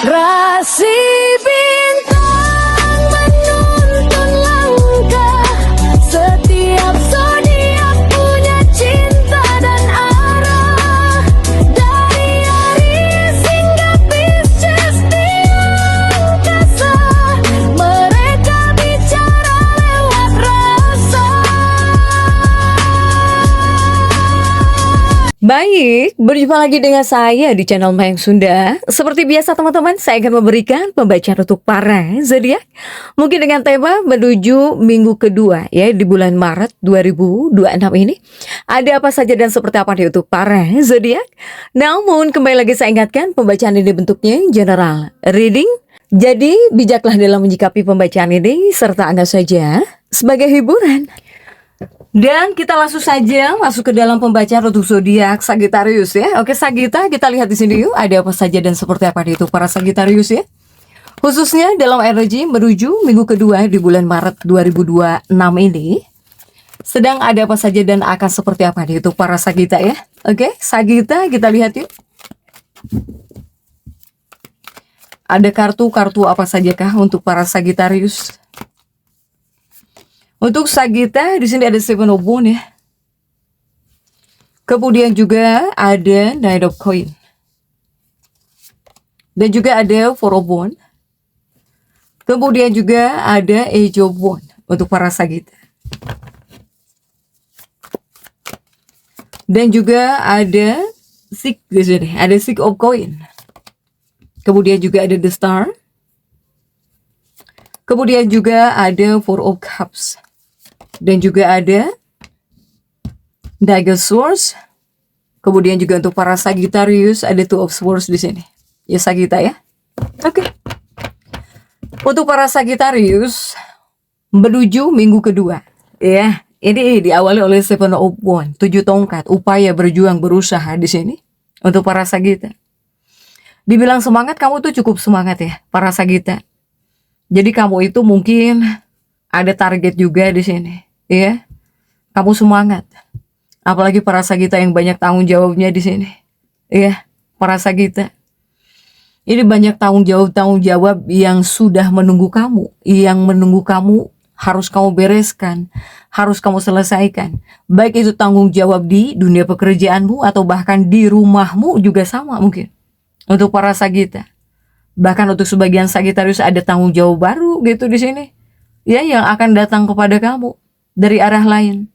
Rasi bintang menuntun langkah, setiap zodiak punya cinta dan arah. Dari Aries hingga Pisces di angkasa, mereka bicara lewat rasa. Baik, berjumpa lagi dengan saya di channel Mayang Sunda. Seperti biasa teman-teman, saya akan memberikan pembacaan untuk para zodiak. Mungkin dengan tema menuju minggu kedua ya di bulan Maret 2026 ini. Ada apa saja dan seperti apa nih untuk para zodiak? Namun kembali lagi saya ingatkan, pembacaan ini bentuknya general reading. Jadi bijaklah dalam menyikapi pembacaan ini serta anggap saja sebagai hiburan. Dan kita langsung saja masuk ke dalam pembacaan untuk zodiak Sagittarius ya. Oke Sagitta, kita lihat di sini yuk ada apa saja dan seperti apa itu para Sagittarius ya. Khususnya dalam energi menuju minggu kedua di bulan Maret 2026 ini. Sedang ada apa saja dan akan seperti apa itu para Sagitta ya. Oke, Sagitta kita lihat yuk. Ada kartu-kartu apa sajakah untuk para Sagittarius? Untuk Sagitta di sini ada Seven of Wands ya. Kemudian juga ada Knight of Coin. Dan juga ada Four of Wands. Kemudian juga ada Age of Wands untuk para Sagitta. Dan juga ada Six di sini, ada Six of Coin. Kemudian juga ada The Star. Kemudian juga ada Four of Cups. Dan juga ada Dagger Swords. Kemudian juga untuk para Sagittarius ada Two of Swords di sini. Ya Sagitta ya. Oke. Untuk para Sagittarius menuju minggu kedua. Ya, ini diawali oleh Seven of Wands, 7 tongkat, upaya berjuang berusaha di sini untuk para Sagitta. Dibilang semangat, kamu tuh cukup semangat ya, para Sagitta. Jadi kamu itu mungkin ada target juga di sini, ya. Kamu semangat. Apalagi para Sagitta yang banyak tanggung jawabnya di sini. Ya, para Sagitta. Ini banyak tanggung jawab yang sudah menunggu kamu, yang menunggu kamu harus kamu bereskan, harus kamu selesaikan. Baik itu tanggung jawab di dunia pekerjaanmu atau bahkan di rumahmu juga sama mungkin. Untuk para Sagitta. Bahkan untuk sebagian Sagittarius ada tanggung jawab baru gitu di sini. Ya, yang akan datang kepada kamu dari arah lain.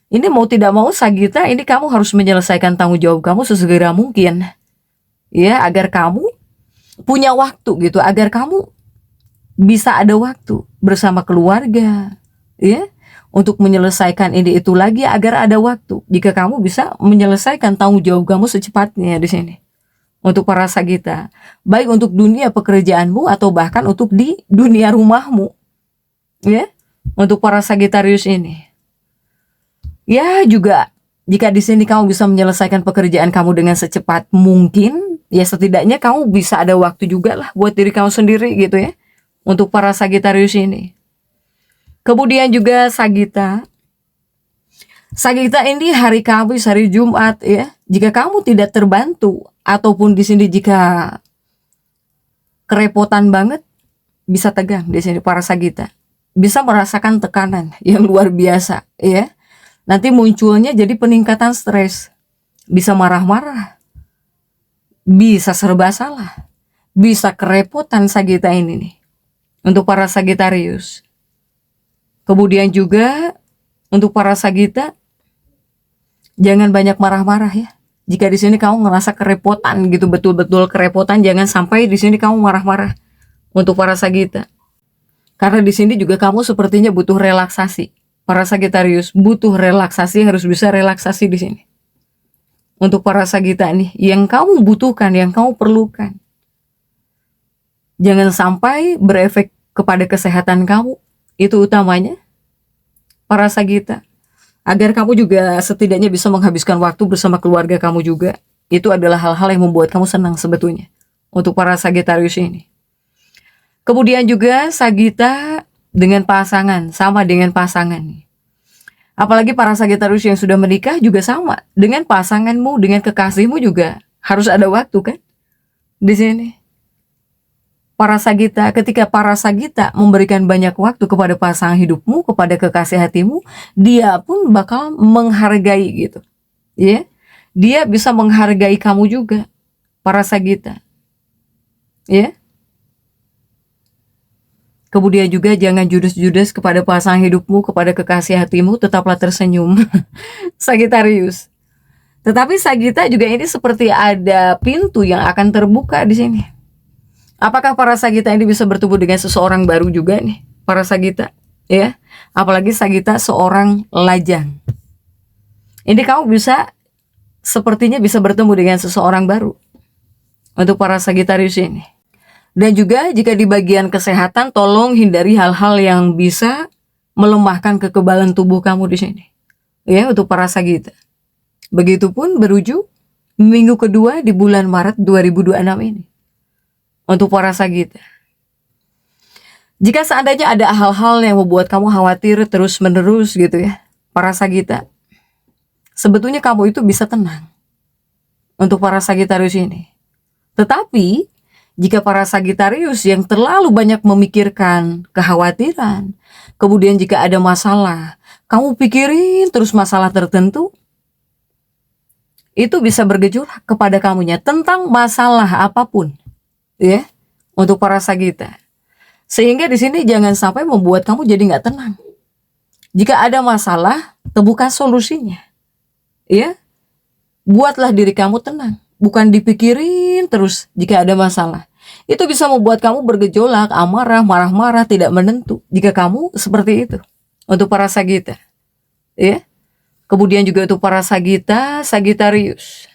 Ini mau tidak mau Sagitta, ini kamu harus menyelesaikan tanggung jawab kamu sesegera mungkin. Ya, agar kamu punya waktu gitu, agar kamu bisa ada waktu bersama keluarga, ya, untuk menyelesaikan ini itu lagi agar ada waktu. Jika kamu bisa menyelesaikan tanggung jawab kamu secepatnya di sini. Untuk para Sagitta, baik untuk dunia pekerjaanmu atau bahkan untuk di dunia rumahmu. Ya, untuk para Sagittarius ini. Ya, juga jika di sini kamu bisa menyelesaikan pekerjaan kamu dengan secepat mungkin, ya setidaknya kamu bisa ada waktu juga lah buat diri kamu sendiri gitu ya. Untuk para Sagittarius ini. Kemudian juga Sagitta. Sagitta ini hari Kamis, hari Jumat ya. Jika kamu tidak terbantu ataupun di sini jika kerepotan banget, bisa tegang di sini para Sagitta. Bisa merasakan tekanan yang luar biasa ya. Nanti munculnya jadi peningkatan stres. Bisa marah-marah. Bisa serba salah. Bisa kerepotan Sagitta ini nih. Untuk para Sagittarius. Kemudian juga untuk para Sagitta, jangan banyak marah-marah ya. Jika di sini kamu ngerasa kerepotan gitu, betul-betul kerepotan, jangan sampai di sini kamu marah-marah. Untuk para Sagitta. Karena di sini juga kamu sepertinya butuh relaksasi. Para Sagittarius butuh relaksasi, harus bisa relaksasi di sini. Untuk para Sagitta nih, yang kamu butuhkan, yang kamu perlukan. Jangan sampai berefek kepada kesehatan kamu. Itu utamanya. Para Sagitta. Agar kamu juga setidaknya bisa menghabiskan waktu bersama keluarga kamu juga. Itu adalah hal-hal yang membuat kamu senang sebetulnya. Untuk para Sagittarius ini. Kemudian juga Sagitta dengan pasangan, sama dengan pasangan. Apalagi para Sagittarius yang sudah menikah juga sama. Dengan pasanganmu, dengan kekasihmu juga harus ada waktu kan? Di sini. para Sagita, ketika para Sagita memberikan banyak waktu kepada pasangan hidupmu, kepada kekasih hatimu, dia pun bakal menghargai gitu. Ya. Dia bisa menghargai kamu juga, para Sagita. Ya. Kemudian juga jangan judes-judes kepada pasangan hidupmu, kepada kekasih hatimu, tetaplah tersenyum. Sagitarius. Tetapi Sagita juga ini seperti ada pintu yang akan terbuka di sini. Apakah para Sagita ini bisa bertemu dengan seseorang baru juga nih, para Sagita? Ya, apalagi Sagita seorang lajang. Ini kamu bisa, sepertinya bisa bertemu dengan seseorang baru untuk para Sagitarius ini. Dan juga jika di bagian kesehatan, tolong hindari hal-hal yang bisa melemahkan kekebalan tubuh kamu di sini. Ya, untuk para Sagita. Begitupun berujuk minggu kedua di bulan Maret 2026 ini. Untuk para Sagita. Jika seandainya ada hal-hal yang membuat kamu khawatir terus-menerus gitu ya, para Sagita, sebetulnya kamu itu bisa tenang. Untuk para Sagitarius ini. Tetapi jika para Sagitarius yang terlalu banyak memikirkan kekhawatiran, kemudian jika ada masalah, kamu pikirin terus masalah tertentu, itu bisa bergejolak kepada kamunya tentang masalah apapun, ya, untuk para Sagita. Sehingga di sini jangan sampai membuat kamu jadi nggak tenang. Jika ada masalah, temukan solusinya, ya. Buatlah diri kamu tenang. Bukan dipikirin terus jika ada masalah. Itu bisa membuat kamu bergejolak, amarah, marah-marah, tidak menentu. Jika kamu seperti itu. Untuk para Sagita. Ya. Kemudian juga untuk para Sagita, Sagitarius.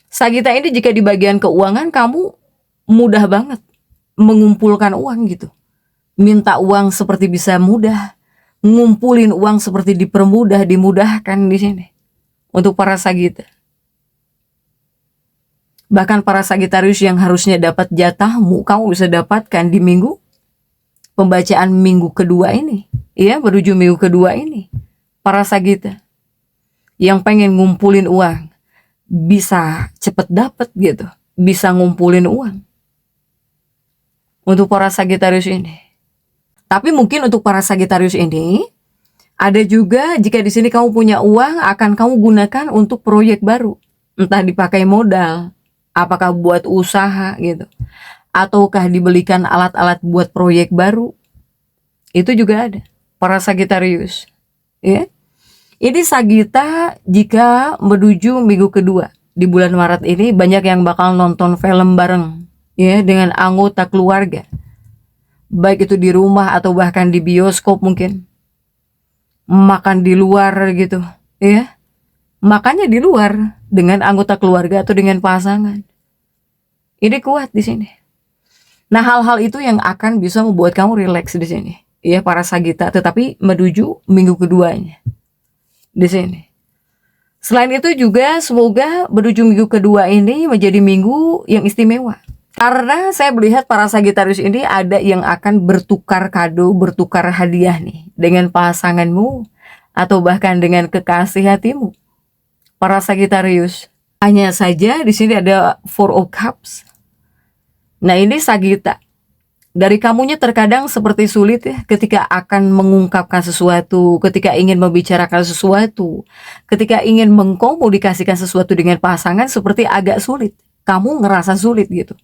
Sagita ini jika di bagian keuangan kamu mudah banget mengumpulkan uang gitu. Minta uang seperti bisa mudah. Ngumpulin uang seperti dipermudah, dimudahkan di sini. Untuk para Sagita. Bahkan para Sagitarius yang harusnya dapat jatahmu, kamu bisa dapatkan di minggu pembacaan minggu kedua ini. Ya, menuju minggu kedua ini. Para Sagita yang pengen ngumpulin uang, bisa cepet dapat gitu. Bisa ngumpulin uang. Untuk para Sagitarius ini. Tapi mungkin untuk para Sagitarius ini, ada juga jika di sini kamu punya uang, akan kamu gunakan untuk proyek baru. Entah dipakai modal, apakah buat usaha gitu, ataukah dibelikan alat-alat buat proyek baru. Itu juga ada para Sagitarius, ya. Ini Sagita jika menuju minggu kedua di bulan Maret ini, banyak yang bakal nonton film bareng, ya, dengan anggota keluarga, baik itu di rumah atau bahkan di bioskop mungkin. Makan di luar gitu, ya. Makannya di luar dengan anggota keluarga atau dengan pasangan. Ini kuat di sini. Nah, hal-hal itu yang akan bisa membuat kamu rileks di sini, ya, para Sagita. Tetapi menuju minggu keduanya di sini. Selain itu juga semoga menuju minggu kedua ini menjadi minggu yang istimewa. Karena saya melihat para Sagitarius ini ada yang akan bertukar kado, bertukar hadiah nih dengan pasanganmu atau bahkan dengan kekasih hatimu. Para Sagitarius, hanya saja di sini ada Four of Cups. Nah, ini Sagita. Dari kamunya terkadang seperti sulit ya ketika akan mengungkapkan sesuatu, ketika ingin membicarakan sesuatu, ketika ingin mengkomunikasikan sesuatu dengan pasangan seperti agak sulit. Kamu ngerasa sulit gitu.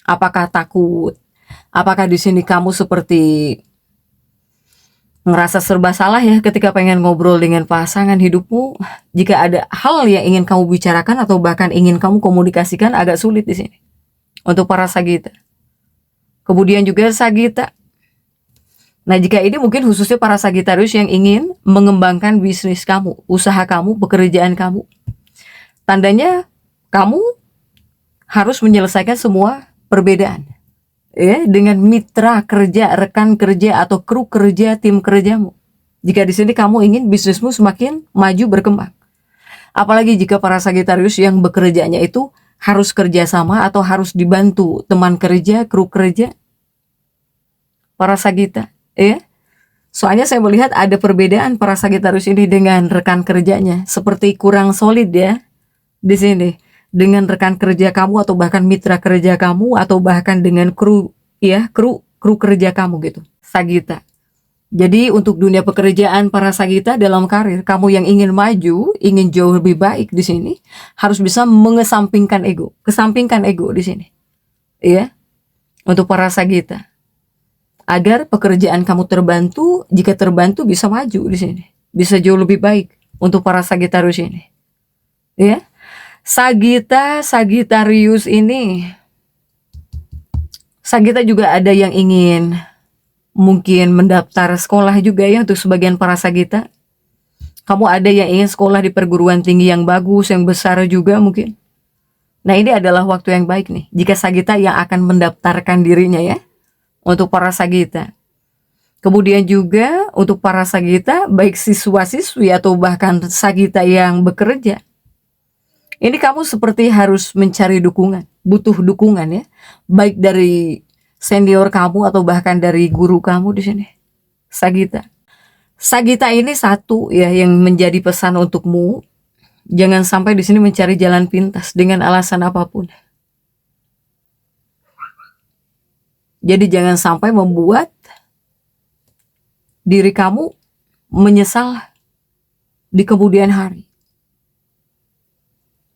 Apakah takut? Apakah di sini kamu seperti ngerasa serba salah ya ketika pengen ngobrol dengan pasangan hidupmu? Jika ada hal yang ingin kamu bicarakan atau bahkan ingin kamu komunikasikan, agak sulit di sini. Untuk para Sagita. Kemudian juga Sagita. Nah, jika ini mungkin khususnya para Sagitarius yang ingin mengembangkan bisnis kamu, usaha kamu, pekerjaan kamu. Tandanya kamu harus menyelesaikan semua perbedaan, ya, dengan mitra kerja, rekan kerja atau kru kerja, tim kerjamu. Jika di sini kamu ingin bisnismu semakin maju berkembang, apalagi jika para Sagitarius yang bekerjanya itu harus kerjasama atau harus dibantu teman kerja, kru kerja, para Sagita, ya. Soalnya saya melihat ada perbedaan para Sagitarius ini dengan rekan kerjanya, seperti kurang solid ya di sini. dengan rekan kerja kamu atau bahkan mitra kerja kamu atau bahkan dengan kru kerja kamu gitu. Sagita. Jadi untuk dunia pekerjaan para Sagita dalam karir, kamu yang ingin maju, ingin jauh lebih baik di sini, harus bisa mengesampingkan ego, kesampingkan ego di sini. Ya. Untuk para Sagita. Agar pekerjaan kamu terbantu, jika terbantu bisa maju di sini. Bisa jauh lebih baik untuk para Sagitarius ini. Ya. Sagitarius ini, Sagita juga ada yang ingin mungkin mendaftar sekolah juga ya untuk sebagian para Sagita. Kamu ada yang ingin sekolah di perguruan tinggi yang bagus, yang besar juga mungkin. Nah ini adalah waktu yang baik nih, jika Sagita yang akan mendaftarkan dirinya ya, untuk para Sagita. Kemudian juga untuk para Sagita, baik siswa-siswi atau bahkan Sagita yang bekerja. Ini kamu seperti harus mencari dukungan, butuh dukungan ya, baik dari senior kamu atau bahkan dari guru kamu di sini. Sagita. Sagita ini satu ya yang menjadi pesan untukmu. Jangan sampai di sini mencari jalan pintas dengan alasan apapun. Jadi jangan sampai membuat diri kamu menyesal di kemudian hari.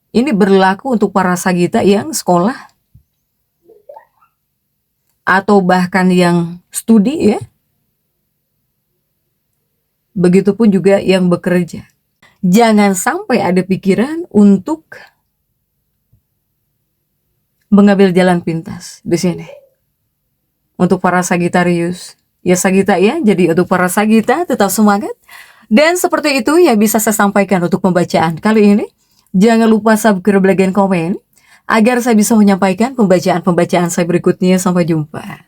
Ini berlaku untuk para Sagita yang sekolah atau bahkan yang studi ya. Begitupun juga yang bekerja. Jangan sampai ada pikiran untuk mengambil jalan pintas di sini. Untuk para Sagitarius, ya Sagita ya. Jadi untuk para Sagita tetap semangat. Dan seperti itu ya bisa saya sampaikan untuk pembacaan kali ini. Jangan lupa subscribe, like, dan komen agar saya bisa menyampaikan pembacaan-pembacaan saya berikutnya. Sampai jumpa.